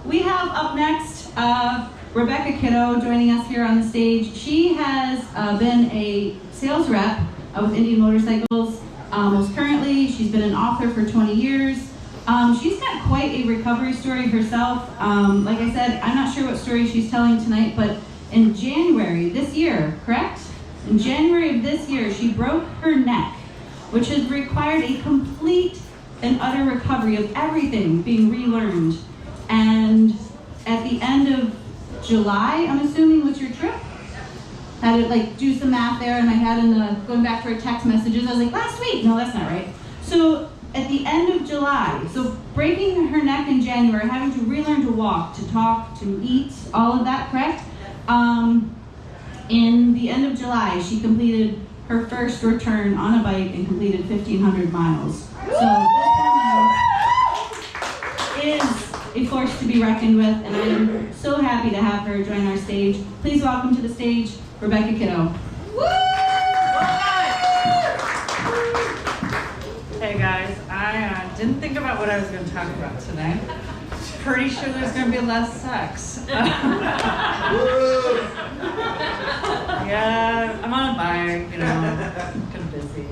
we have up next Rebecca Kitto joining us here on the stage. She has been a sales rep with Indian Motorcycles. Most currently, she's been an author for 20 years. She's got quite a recovery story herself. Like I said, I'm not sure what story she's telling tonight, but in January this year, correct? In January of this year, she broke her neck, which has required a complete and utter recovery of everything being relearned. And at the end of July, I'm assuming, was your trip? Had to like do some math there, and I had in the, going back to her text messages, I was like, last week. No, that's not right. So at the end of July, so breaking her neck in January, having to relearn to walk, to talk, to eat, all of that, correct? In the end of July, she completed her first return on a bike and completed 1,500 miles. So this woman is a force to be reckoned with, and I am so happy to have her join our stage. Please welcome to the stage, Rebecca Kitto. Hey guys, I didn't think about what I was going to talk about today. Pretty sure there's going to be less sex. Yeah, I'm on a bike, you know, kind of busy.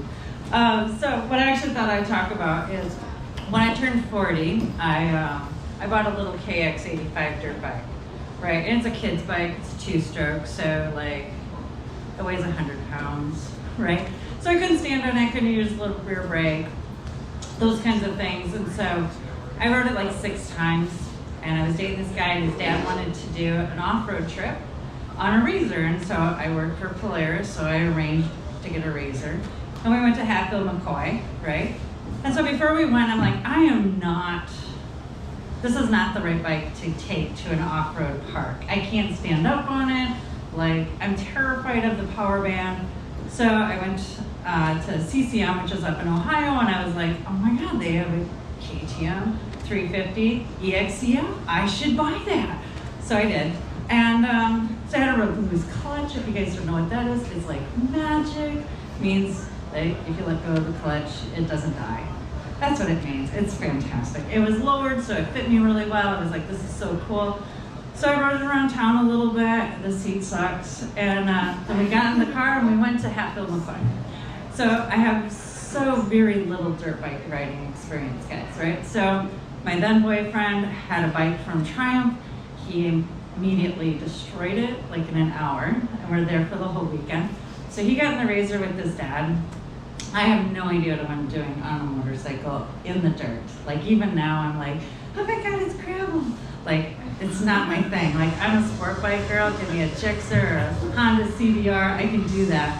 So what I actually thought I'd talk about is when I turned 40, I bought a little KX85 dirt bike, right? And it's a kid's bike, it's a two-stroke, so like it weighs 100 pounds, right? So I couldn't stand on it, I couldn't use a little rear brake, those kinds of things. And so I rode it like 6 times, and I was dating this guy, and his dad wanted to do an off-road trip on a Razor, and so I worked for Polaris, so I arranged to get a Razor. And we went to Hatfield McCoy, right? And so before we went, I'm like, this is not the right bike to take to an off-road park. I can't stand up on it. Like, I'm terrified of the power band. So I went to CCM, which is up in Ohio, and I was like, oh my God, they have a KTM 350 EXCM. I should buy that. So I did. And so I had a real loose clutch. If you guys don't know what that is, it's like magic. It means that if you let go of the clutch, it doesn't die. That's what it means. It's fantastic. It was lowered, so it fit me really well. I was like, this is so cool. So I rode it around town a little bit. The seat sucks. And then we got in the car and we went to Hatfield McCoy. So I have so very little dirt bike riding experience, guys, right? So my then boyfriend had a bike from Triumph. He immediately destroyed it like in an hour, and we're there for the whole weekend. So he got in the Razor with his dad. I have no idea what I'm doing on a motorcycle in the dirt. Like even now I'm like, oh my God, it's gravel. Like it's not my thing. Like I'm a sport bike girl, give me a Gixxer or a Honda CBR, I can do that.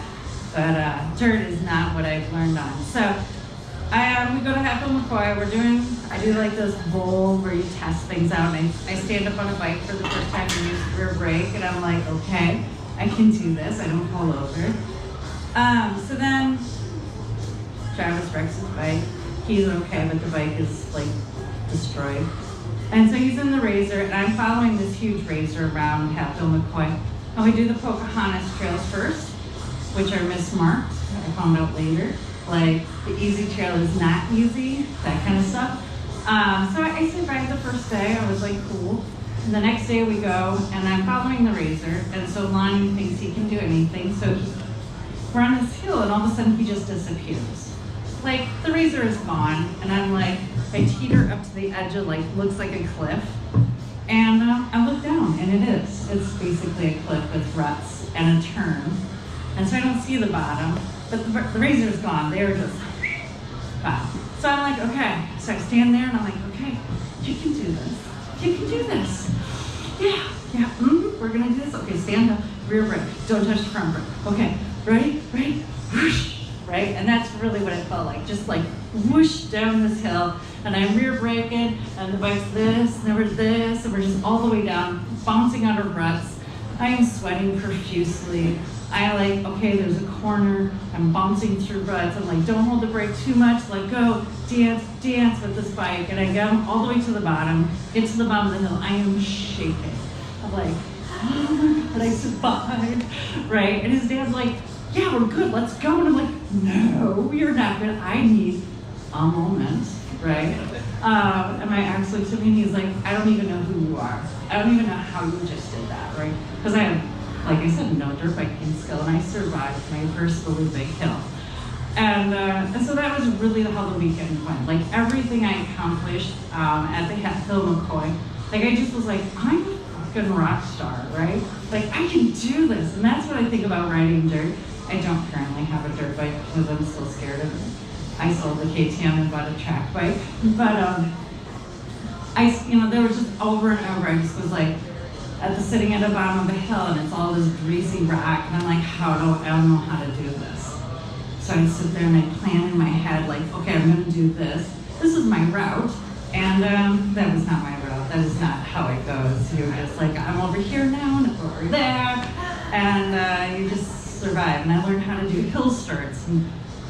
But dirt is not what I've learned on. So we go to Hatfield McCoy, I do like this bowl where you test things out, and I stand up on a bike for the first time and use rear brake, and I'm like, okay, I can do this, I don't fall over. So then Travis wrecks his bike. He's okay, but the bike is like destroyed. And so he's in the Razor, and I'm following this huge Razor around Hatfield McCoy. And we do the Pocahontas trails first, which are mismarked. I found out later. Like the easy trail is not easy, that kind of stuff. So I survived the first day. I was like, cool. And the next day we go, and I'm following the Razor, and so Lonnie thinks he can do anything. So we're on this hill, and all of a sudden he just disappears. Like the Razor is gone, and I'm like, I teeter up to the edge of like, looks like a cliff. And I look down, and it is. It's basically a cliff with ruts and a turn. And so I don't see the bottom, but the Razor's gone. They were just gone. So I'm like, okay. So I stand there, and I'm like, okay, you can do this. You can do this. Yeah, we're gonna do this. Okay, stand up, rear brake. Don't touch the front brake. Okay, ready, whoosh. Right? And that's really what it felt like. Just like whoosh down this hill, and I'm rear braking, and the bike's this, and we're this, and we're just all the way down, bouncing out of ruts. I am sweating profusely. I like, okay, there's a corner, I'm bouncing through ruts. I'm like, don't hold the brake too much, let go, dance with this bike. And I get all the way to the bottom, get to the bottom of the hill, I am shaking. I'm like, oh my God, I survived, right? And his dad's like, yeah, we're good, let's go. And I'm like, no, you're not good. I need a moment, right? And my ex looks at me and he's like, I don't even know who you are. I don't even know how you just did that, right? Because I have, like I said, no dirt biking skill, and I survived my first really big hill. And so that was really how the weekend went. Like everything I accomplished at the Hill McCoy, like I just was like, I'm a fucking rock star, right? Like I can do this, and that's what I think about riding dirt. I don't currently have a dirt bike because I'm still scared of it. I sold the KTM and bought a track bike, but there was just over and over. I just was like, sitting at the bottom of the hill, and it's all this greasy rock, and I'm like, I don't know how to do this. So I sit there and I plan in my head, like, okay, I'm gonna do this. This is my route, and that was not my route. That is not how it goes. You're just like, I'm over here now and over there, and you just survive. And I learned how to do hill starts, and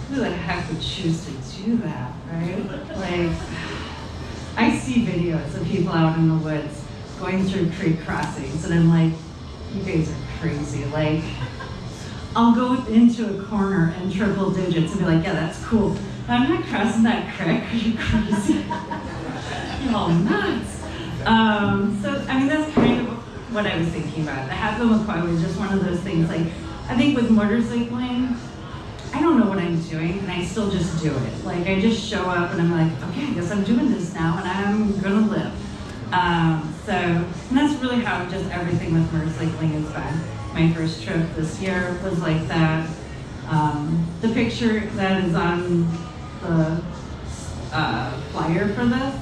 who the heck would choose to do that, right? Like, I see videos of people out in the woods going through creek crossings, and I'm like, you guys are crazy. Like, I'll go into a corner in triple digits and be like, yeah, that's cool. But I'm not crossing that creek. Are you crazy? You're all nuts. So, I mean, that's kind of what I was thinking about. The Half of McCoy was just one of those things. Like, I think with motorcycling, I don't know what I'm doing, and I still just do it. Like, I just show up, and I'm like, okay, I guess I'm doing this now, and I'm gonna live. And that's really how just everything with motorcycling has been. My first trip this year was like that. The picture that is on the flyer for this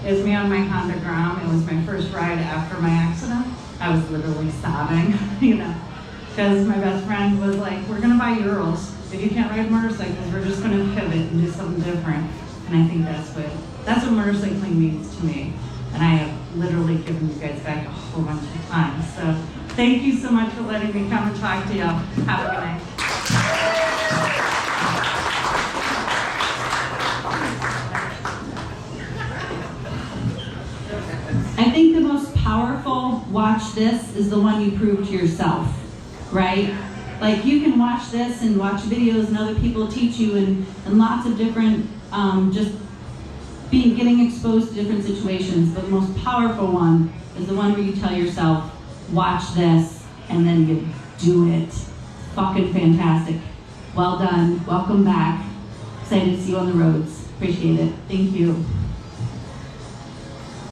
is me on my Honda Grom. It was my first ride after my accident. I was literally sobbing, because my best friend was like, we're gonna buy Urals. If you can't ride motorcycles, we're just gonna pivot and do something different. And I think that's what motorcycling means to me. And I have literally given you guys back a whole bunch of times. So thank you so much for letting me come and talk to y'all. Have a good night. I think the most powerful watch this is the one you prove to yourself, right? Like you can watch this and watch videos and other people teach you and lots of different, getting exposed to different situations, but the most powerful one is the one where you tell yourself, watch this, and then you do it. Fucking fantastic. Well done, welcome back. Excited to see you on the roads. Appreciate it, thank you.